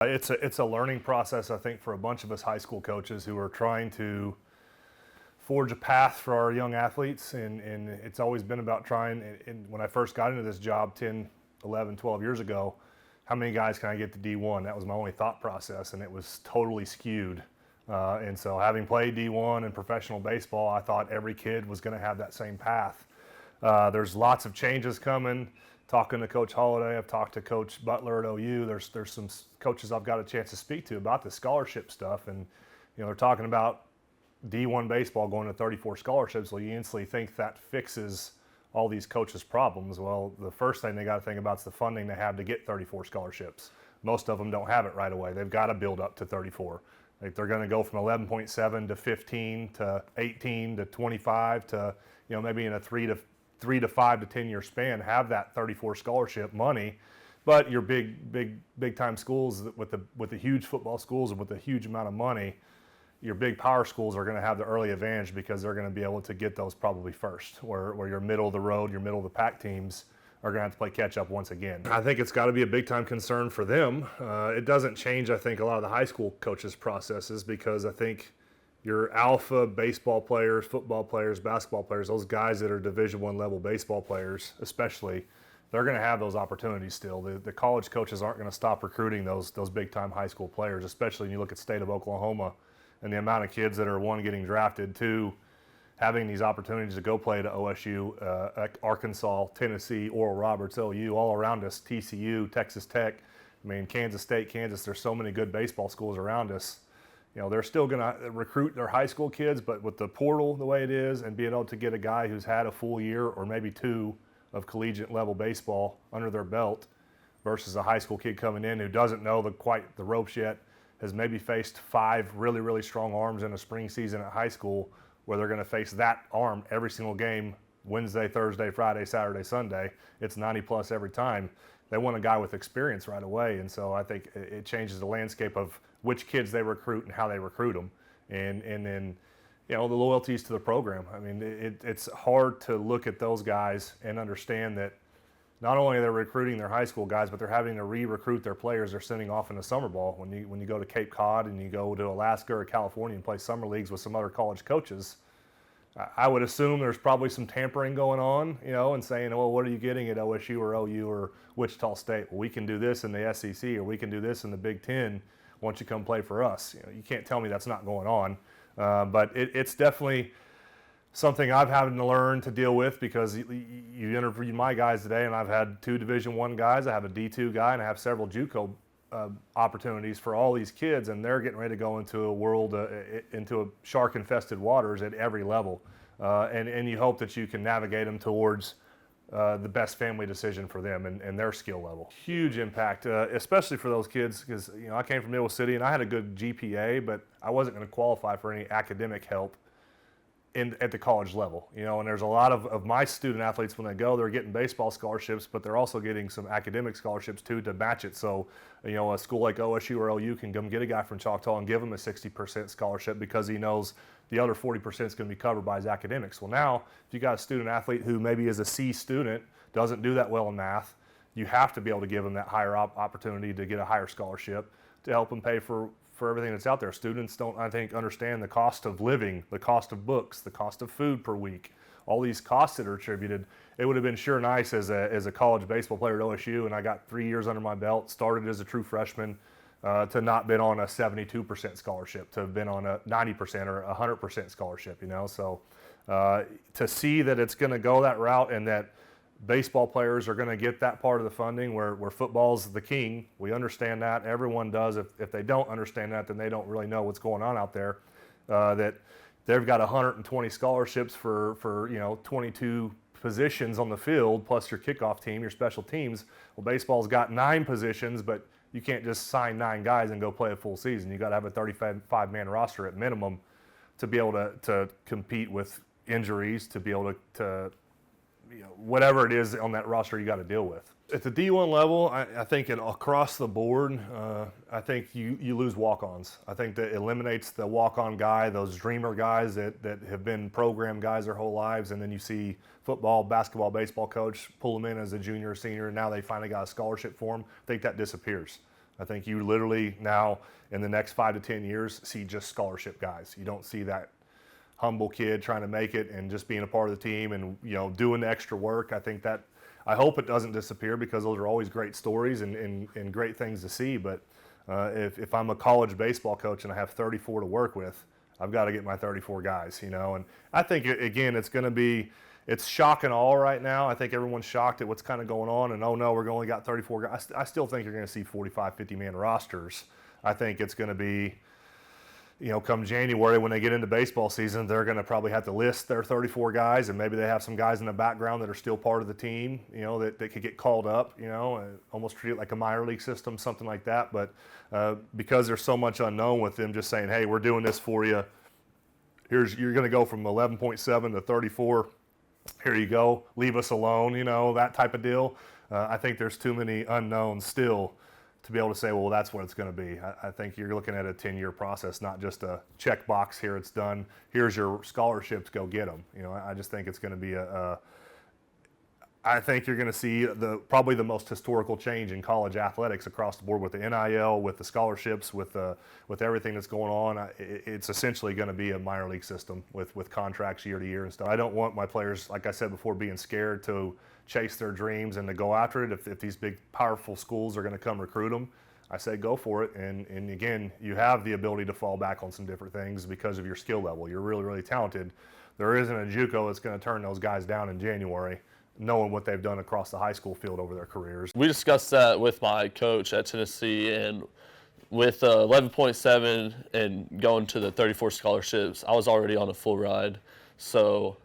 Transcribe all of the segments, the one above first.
It's a learning process, I think, for a bunch of us high school coaches who are trying to forge a path for our young athletes, and it's always been about trying. And when I first got into this job 10, 11, 12 years ago, how many guys can I get to D1? That was my only thought process, and it was totally skewed. And so having played D1 in professional baseball, I thought every kid was going to have that same path. There's lots of changes coming. Talking to Coach Holliday, I've talked to Coach Butler at OU. There's some coaches I've got a chance to speak to about the scholarship stuff, and they're talking about D1 baseball going to 34 scholarships. Well, you instantly think that fixes all these coaches' problems. Well, the first thing they got to think about is the funding they have to get 34 scholarships. Most of them don't have it right away. They've got to build up to 34. Like they're going to go from 11.7 to 15 to 18 to 25 to maybe in a 3 to 5 to 10 year span have that 34 scholarship money. But your big time schools with the huge football schools and with a huge amount of money, your big power schools are going to have the early advantage because they're going to be able to get those probably first, where your middle of the road, your middle of the pack teams are going to have to play catch up once again. I think it's got to be a big time concern for them. It doesn't change, I think, a lot of the high school coaches' processes, because I think your alpha baseball players, football players, basketball players, those guys that are Division I level baseball players especially, they're going to have those opportunities still. The college coaches aren't going to stop recruiting those big time high school players, especially when you look at the state of Oklahoma and the amount of kids that are, one, getting drafted, two, having these opportunities to go play at OSU, Arkansas, Tennessee, Oral Roberts, OU, all around us, TCU, Texas Tech, Kansas State, Kansas. There's so many good baseball schools around us. They're still going to recruit their high school kids, but with the portal the way it is and being able to get a guy who's had a full year or maybe two of collegiate level baseball under their belt versus a high school kid coming in who doesn't know quite the ropes yet, has maybe faced 5 really, really strong arms in a spring season at high school, where they're going to face that arm every single game, Wednesday, Thursday, Friday, Saturday, Sunday. It's 90 plus every time. They want a guy with experience right away. And so I think it changes the landscape of which kids they recruit and how they recruit them. And then, the loyalties to the program. It's hard to look at those guys and understand that not only are they recruiting their high school guys, but they're having to re-recruit their players they're sending off into summer ball. When you go to Cape Cod and you go to Alaska or California and play summer leagues with some other college coaches, I would assume there's probably some tampering going on, and saying, well, what are you getting at OSU or OU or Wichita State? Well, we can do this in the SEC, or we can do this in the Big Ten once you come play for us. You can't tell me that's not going on. But it's definitely something I've had to learn to deal with, because you interviewed my guys today, and I've had 2 Division I guys. I have a D2 guy, and I have several JUCO opportunities for all these kids, and they're getting ready to go into a world, into a shark-infested waters at every level. And you hope that you can navigate them towards the best family decision for them and their skill level. Huge impact, especially for those kids, because I came from Iowa City and I had a good GPA, but I wasn't going to qualify for any academic help at the college level. And there's a lot of my student athletes, when they go, they're getting baseball scholarships, but they're also getting some academic scholarships too to match it. So a school like OSU or OU can come get a guy from Choctaw and give him a 60% scholarship because he knows the other 40% is going to be covered by his academics. Well, now if you got a student athlete who maybe is a C student, doesn't do that well in math, you have to be able to give them that higher opportunity to get a higher scholarship to help them pay for everything that's out there. Students don't, I think, understand the cost of living, the cost of books, the cost of food per week, all these costs that are attributed. It would have been sure nice as a college baseball player at OSU, and I got 3 years under my belt, started as a true freshman, to not been on a 72% scholarship, to have been on a 90% or 100% scholarship, So to see that it's going to go that route, and that baseball players are going to get that part of the funding where football's the king. We understand that. Everyone does. If they don't understand that, then they don't really know what's going on out there. That they've got 120 scholarships for 22 positions on the field, plus your kickoff team, your special teams. Well, baseball's got 9 positions, but you can't just sign 9 guys and go play a full season. You got to have a 35-man roster at minimum to be able to compete with injuries, to be able to whatever it is on that roster you got to deal with. At the D1 level, I think across the board, I think you lose walk-ons. I think that eliminates the walk-on guy, those dreamer guys that have been program guys their whole lives, and then you see football, basketball, baseball coach pull them in as a junior or senior, and now they finally got a scholarship for them. I think that disappears. I think you literally now in the next 5 to 10 years see just scholarship guys. You don't see that humble kid trying to make it and just being a part of the team and doing the extra work. I hope it doesn't disappear, because those are always great stories and great things to see. But if I'm a college baseball coach and I have 34 to work with, I've got to get my 34 guys, And I think, again, it's shock and awe right now. I think everyone's shocked at what's kind of going on, and oh no, we're only got 34 guys. I still think you're going to see 45, 50-man rosters. I think it's going to be, come January when they get into baseball season, they're going to probably have to list their 34 guys, and maybe they have some guys in the background that are still part of the team, that could get called up, almost treat it like a minor league system, something like that. But because there's so much unknown with them just saying, hey, we're doing this for you. You're going to go from 11.7 to 34. Here you go. Leave us alone, that type of deal. I think there's too many unknowns still to be able to say, well, that's what it's going to be. I think you're looking at a 10-year process, not just a check box, here it's done, here's your scholarships, go get them. I just think it's going to be I think you're going to see probably the most historical change in college athletics across the board, with the NIL, with the scholarships, with everything that's going on. It's essentially going to be a minor league system with contracts year to year and stuff. I don't want my players, like I said before, being scared to chase their dreams and to go after it. If these big, powerful schools are going to come recruit them, I say go for it. And again, you have the ability to fall back on some different things because of your skill level. You're really, really talented. There isn't a JUCO that's going to turn those guys down in January, knowing what they've done across the high school field over their careers. We discussed that with my coach at Tennessee, and with 11.7 and going to the 34 scholarships, I was already on a full ride. So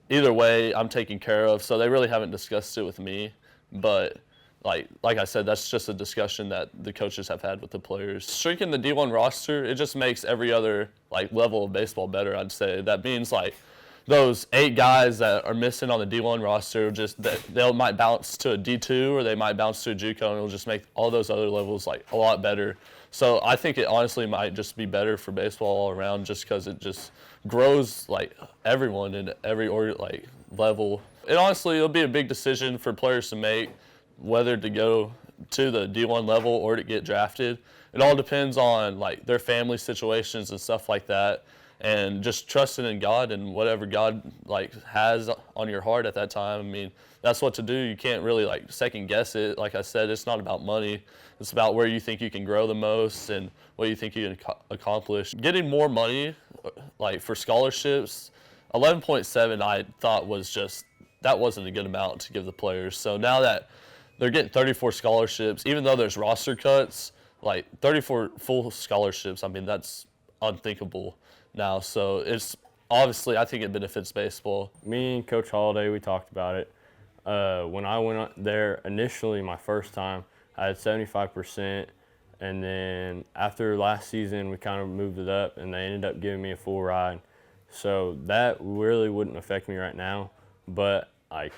either way, I'm taken care of. So they really haven't discussed it with me, but like I said, that's just a discussion that the coaches have had with the players. Shrinking the D1 roster, it just makes every other level of baseball better, I'd say. That means those 8 guys that are missing on the D1 roster, they might bounce to a D2 or they might bounce to a JUCO, and it'll just make all those other levels a lot better. So I think it honestly might just be better for baseball all around, just because it just grows everyone in every level. And honestly, it'll be a big decision for players to make, whether to go to the D1 level or to get drafted. It all depends on their family situations and stuff like that. And just trusting in God and whatever God has on your heart at that time. I mean, that's what to do. You can't really second guess it. Like I said, it's not about money. It's about where you think you can grow the most and what you think you can accomplish. Getting more money, for scholarships, 11.7 I thought that wasn't a good amount to give the players. So now that they're getting 34 scholarships, even though there's roster cuts, 34 full scholarships, I mean, that's unthinkable now. So it's obviously, I think it benefits baseball. Me and Coach Holliday, we talked about it. When I went there initially, my first time, I had 75%, and then after last season, we kind of moved it up, and they ended up giving me a full ride. So that really wouldn't affect me right now, but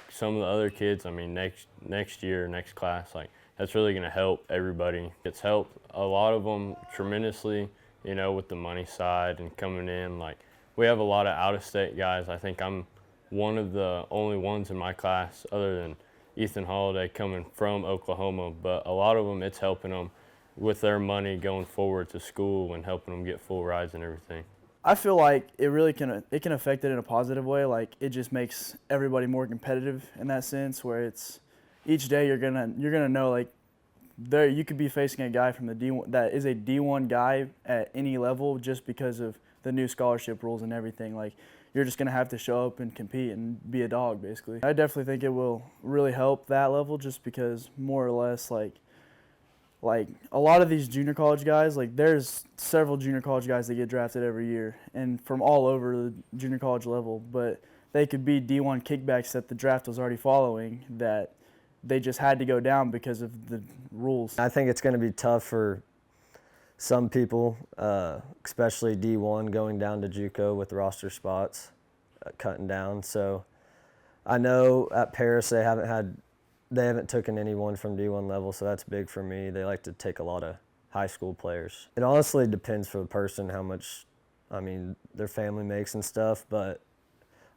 some of the other kids, I mean, next year, next class, that's really going to help everybody. It's helped a lot of them tremendously, with the money side and coming in. We have a lot of out-of-state guys. I think I'm one of the only ones in my class, other than Ethan Holliday, coming from Oklahoma. But a lot of them, it's helping them with their money going forward to school and helping them get full rides and everything. I feel like it really can affect it in a positive way. It just makes everybody more competitive in that sense, where it's each day you're gonna know there you could be facing a guy from the D1 that is a D1 guy at any level, just because of the new scholarship rules and everything. You're just gonna have to show up and compete and be a dog, basically. I definitely think it will really help that level, just because more or less a lot of these junior college guys, there's several junior college guys that get drafted every year and from all over the junior college level, but they could be D1 kickbacks that the draft was already following, that they just had to go down because of the rules. I think it's going to be tough for some people, especially D1 going down to JUCO with roster spots cutting down. So I know at Paris they haven't taken anyone from D1 level, so that's big for me. They like to take a lot of high school players. It honestly depends for the person how much, their family makes and stuff, but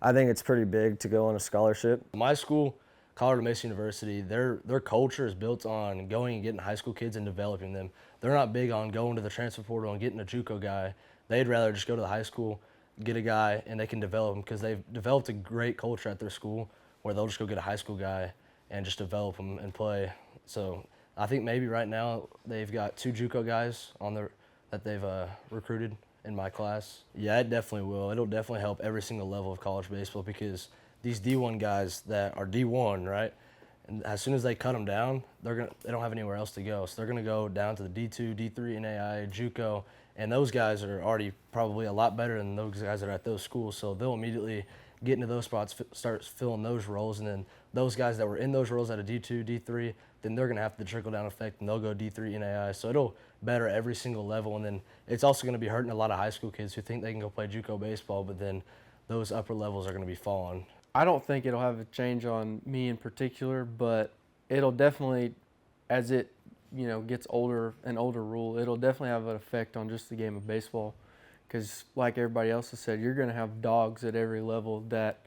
I think it's pretty big to go on a scholarship. My school Colorado Mesa University, their culture is built on going and getting high school kids and developing them. They're not big on going to the transfer portal and getting a JUCO guy. They'd rather just go to the high school, get a guy, and they can develop him because they've developed a great culture at their school where they'll just go get a high school guy and just develop him and play. So I think maybe right now they've got 2 JUCO guys that they've recruited in my class. Yeah, it definitely will. It'll definitely help every single level of college baseball because these D1 guys that are D1, right? And as soon as they cut them down, they don't have anywhere else to go. So they're gonna go down to the D2, D3, NAI, JUCO, and those guys are already probably a lot better than those guys that are at those schools. So they'll immediately get into those spots, start filling those roles, and then those guys that were in those roles at a D2, D3, then they're gonna have the trickle down effect, and they'll go D3, NAI. So it'll better every single level, and then it's also gonna be hurting a lot of high school kids who think they can go play JUCO baseball, but then those upper levels are gonna be falling. I don't think it'll have a change on me in particular, but it'll definitely, as it gets older, an older rule, it'll definitely have an effect on just the game of baseball. Because like everybody else has said, you're going to have dogs at every level that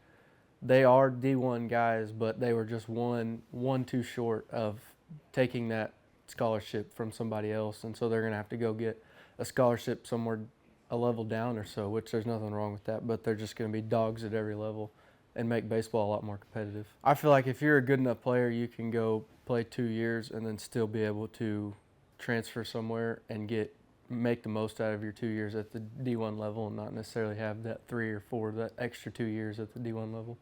they are D1 guys, but they were just one too short of taking that scholarship from somebody else, and so they're going to have to go get a scholarship somewhere a level down or so, which there's nothing wrong with that, but they're just going to be dogs at every level and make baseball a lot more competitive. I feel like if you're a good enough player, you can go play 2 years and then still be able to transfer somewhere and make the most out of your 2 years at the D1 level and not necessarily have that 3 or 4, that extra 2 years at the D1 level.